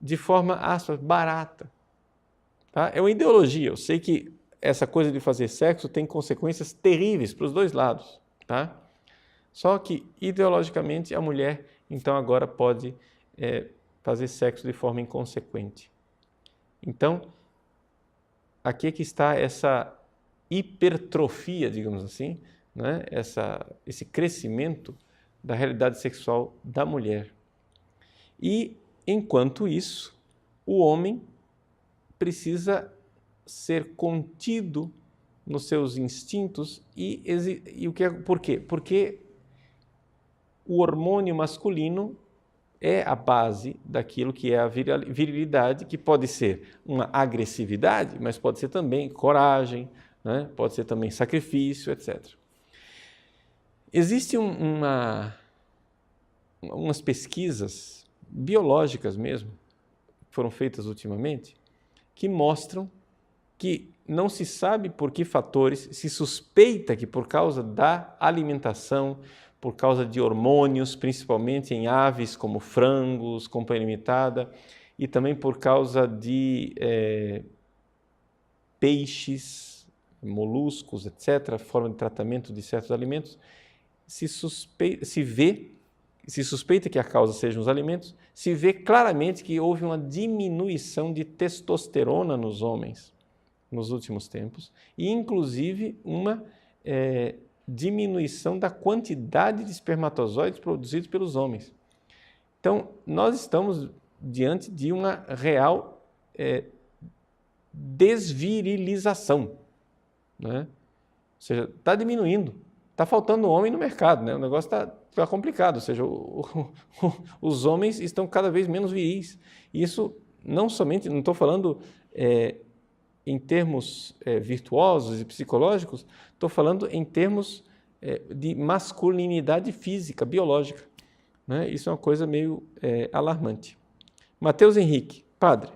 de forma, aspas, barata. Tá? É uma ideologia. Eu sei que essa coisa de fazer sexo tem consequências terríveis para os dois lados. Tá? Só que, ideologicamente, a mulher, então, agora pode fazer sexo de forma inconsequente. Então, aqui é que está essa hipertrofia, digamos assim, né? Esse crescimento da realidade sexual da mulher. E, enquanto isso, o homem precisa ser contido nos seus instintos e por quê? Porque o hormônio masculino é a base daquilo que é a virilidade, que pode ser uma agressividade, mas pode ser também coragem, né? Pode ser também sacrifício, etc. Existem umas pesquisas biológicas mesmo, que foram feitas ultimamente, que mostram que não se sabe por que fatores, se suspeita que por causa da alimentação, por causa de hormônios, principalmente em aves como frangos, companhia limitada, e também por causa de peixes, moluscos, etc., forma de tratamento de certos alimentos, se suspeita que a causa sejam os alimentos, se vê claramente que houve uma diminuição de testosterona nos homens nos últimos tempos e, inclusive, uma diminuição da quantidade de espermatozoides produzidos pelos homens. Então, nós estamos diante de uma real desvirilização, né? Ou seja, está diminuindo, está faltando homem no mercado, né? O negócio está complicado, ou seja, os homens estão cada vez menos viris. E isso não somente, não estou falando em termos virtuosos e psicológicos, estou falando em termos de masculinidade física, biológica, né? Isso é uma coisa meio alarmante. Mateus Henrique, padre,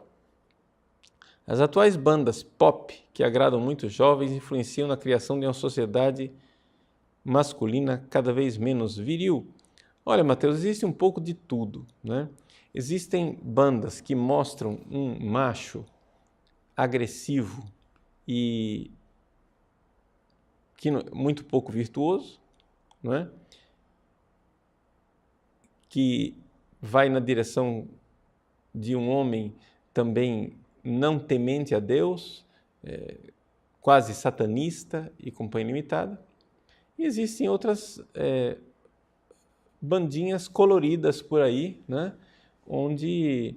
as atuais bandas pop que agradam muitos jovens influenciam na criação de uma sociedade masculina cada vez menos viril. Olha, Mateus, existe um pouco de tudo, né? Existem bandas que mostram um macho agressivo e muito pouco virtuoso, não é? Que vai na direção de um homem também não temente a Deus, quase satanista e companhia limitada. E existem outras bandinhas coloridas por aí, né? Onde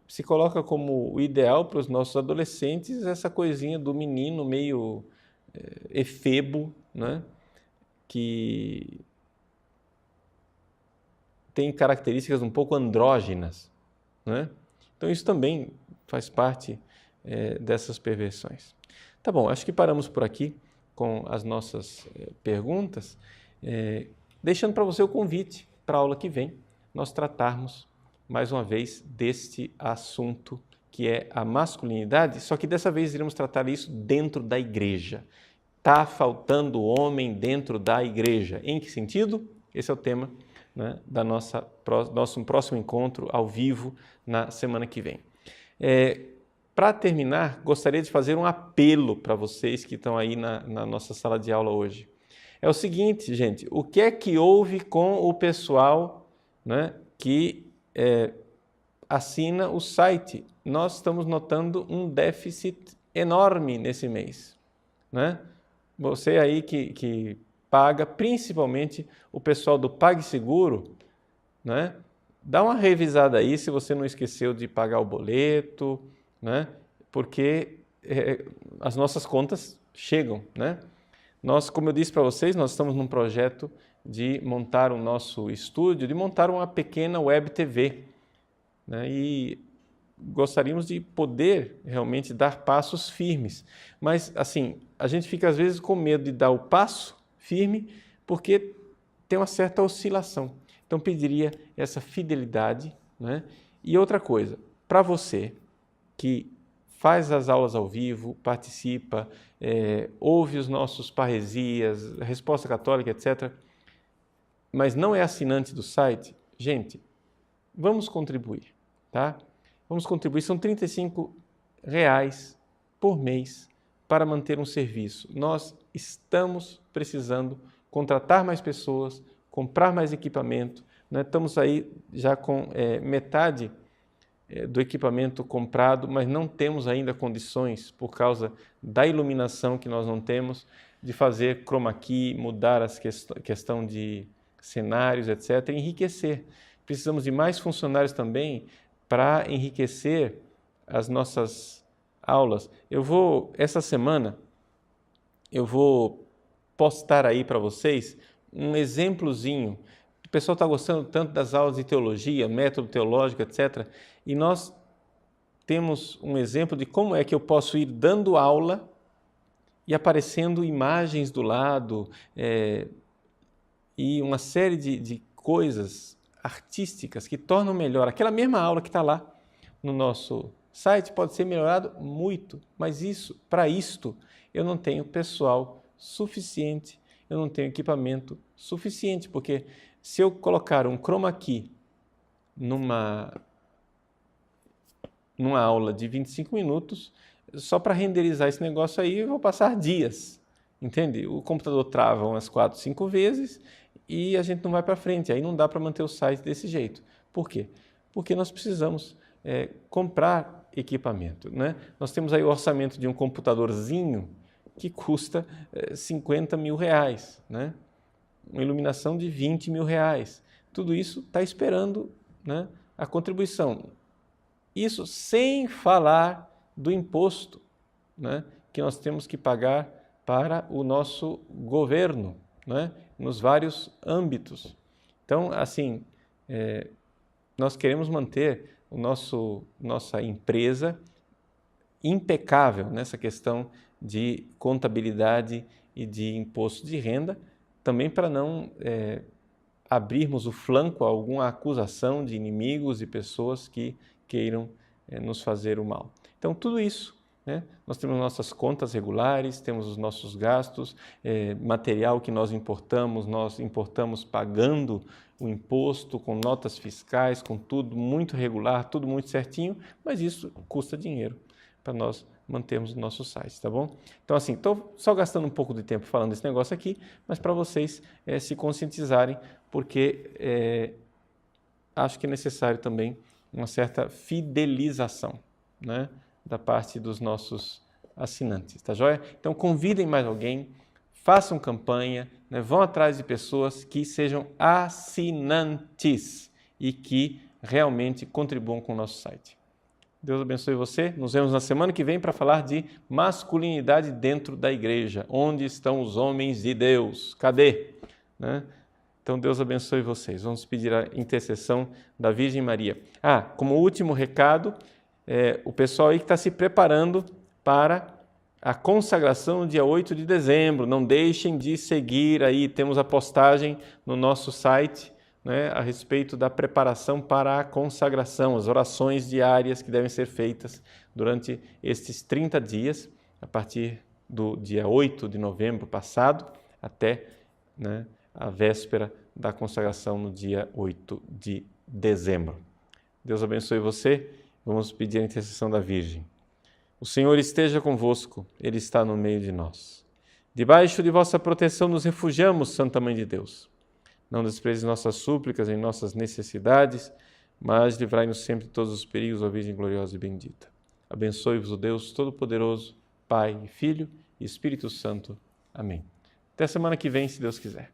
se coloca como o ideal para os nossos adolescentes essa coisinha do menino meio efebo, né? Que tem características um pouco andrógenas, né? Então isso também faz parte dessas perversões. Tá bom, acho que paramos por aqui com as nossas perguntas, deixando para você o convite para a aula que vem, nós tratarmos mais uma vez deste assunto que é a masculinidade, só que dessa vez iremos tratar isso dentro da igreja. Está faltando homem dentro da igreja. Em que sentido? Esse é o tema, né, nosso próximo encontro ao vivo na semana que vem. Para terminar, gostaria de fazer um apelo para vocês que estão aí na nossa sala de aula hoje. É o seguinte, gente, o que é que houve com o pessoal, né, que assina o site? Nós estamos notando um déficit enorme nesse mês, né? Você aí que paga, principalmente o pessoal do PagSeguro, né? Dá uma revisada aí se você não esqueceu de pagar o boleto, né? Porque as nossas contas chegam, né? Nós, como eu disse para vocês, nós estamos num projeto de montar o nosso estúdio, de montar uma pequena web TV, né? E gostaríamos de poder realmente dar passos firmes. Mas, assim, a gente fica às vezes com medo de dar o passo firme porque tem uma certa oscilação. Então, pediria essa fidelidade, né? E outra coisa, para você que faz as aulas ao vivo, participa, ouve os nossos parresias, Resposta Católica, etc., mas não é assinante do site, gente, vamos contribuir, tá? Vamos contribuir, são R$35 por mês para manter um serviço. Nós estamos precisando contratar mais pessoas, comprar mais equipamento, né? Estamos aí já com metade do equipamento comprado, mas não temos ainda condições, por causa da iluminação que nós não temos, de fazer chroma key, mudar a questão de cenários, etc., enriquecer. Precisamos de mais funcionários também para enriquecer as nossas aulas. Essa semana, eu vou postar aí para vocês um exemplozinho. O pessoal está gostando tanto das aulas de teologia, método teológico, etc., e nós temos um exemplo de como é que eu posso ir dando aula e aparecendo imagens do lado, e uma série de coisas artísticas que tornam melhor. Aquela mesma aula que está lá no nosso site pode ser melhorado muito, mas para isto, eu não tenho pessoal suficiente, eu não tenho equipamento suficiente, porque se eu colocar um chroma key numa aula de 25 minutos, só para renderizar esse negócio aí, eu vou passar dias, entende? O computador trava umas 4, 5 vezes e a gente não vai para frente, aí não dá para manter o site desse jeito. Por quê? Porque nós precisamos comprar equipamento, né? Nós temos aí o orçamento de um computadorzinho que custa R$50 mil, né? Uma iluminação de R$20 mil. Tudo isso está esperando, né, a contribuição. Isso sem falar do imposto, né, que nós temos que pagar para o nosso governo, né, nos vários âmbitos. Então, assim, nós queremos manter nossa empresa impecável nessa questão de contabilidade e de imposto de renda, também para não abrirmos o flanco a alguma acusação de inimigos e pessoas que queiram nos fazer o mal. Então, tudo isso, né? Nós temos nossas contas regulares, temos os nossos gastos, material que nós importamos pagando o imposto, com notas fiscais, com tudo muito regular, tudo muito certinho, mas isso custa dinheiro para nós mantermos o nosso site, tá bom? Então, assim, estou só gastando um pouco de tempo falando desse negócio aqui, mas para vocês se conscientizarem, porque acho que é necessário também uma certa fidelização, né, da parte dos nossos assinantes, tá joia? Então, convidem mais alguém, façam campanha, né, vão atrás de pessoas que sejam assinantes e que realmente contribuam com o nosso site. Deus abençoe você. Nos vemos na semana que vem para falar de masculinidade dentro da igreja. Onde estão os homens de Deus? Cadê? Né? Então, Deus abençoe vocês. Vamos pedir a intercessão da Virgem Maria. Como último recado, o pessoal aí que está se preparando para a consagração no dia 8 de dezembro. Não deixem de seguir aí, temos a postagem no nosso site, né, a respeito da preparação para a consagração, as orações diárias que devem ser feitas durante estes 30 dias, a partir do dia 8 de novembro passado até, né, a véspera da consagração no dia 8 de dezembro. Deus abençoe você. Vamos pedir a intercessão da Virgem. O Senhor esteja convosco, Ele está no meio de nós. Debaixo de vossa proteção nos refugiamos, Santa Mãe de Deus. Não despreze nossas súplicas em nossas necessidades, mas livrai-nos sempre de todos os perigos, ó Virgem gloriosa e bendita. Abençoe-vos o Deus Todo-Poderoso, Pai, Filho e Espírito Santo. Amém. Até semana que vem, se Deus quiser.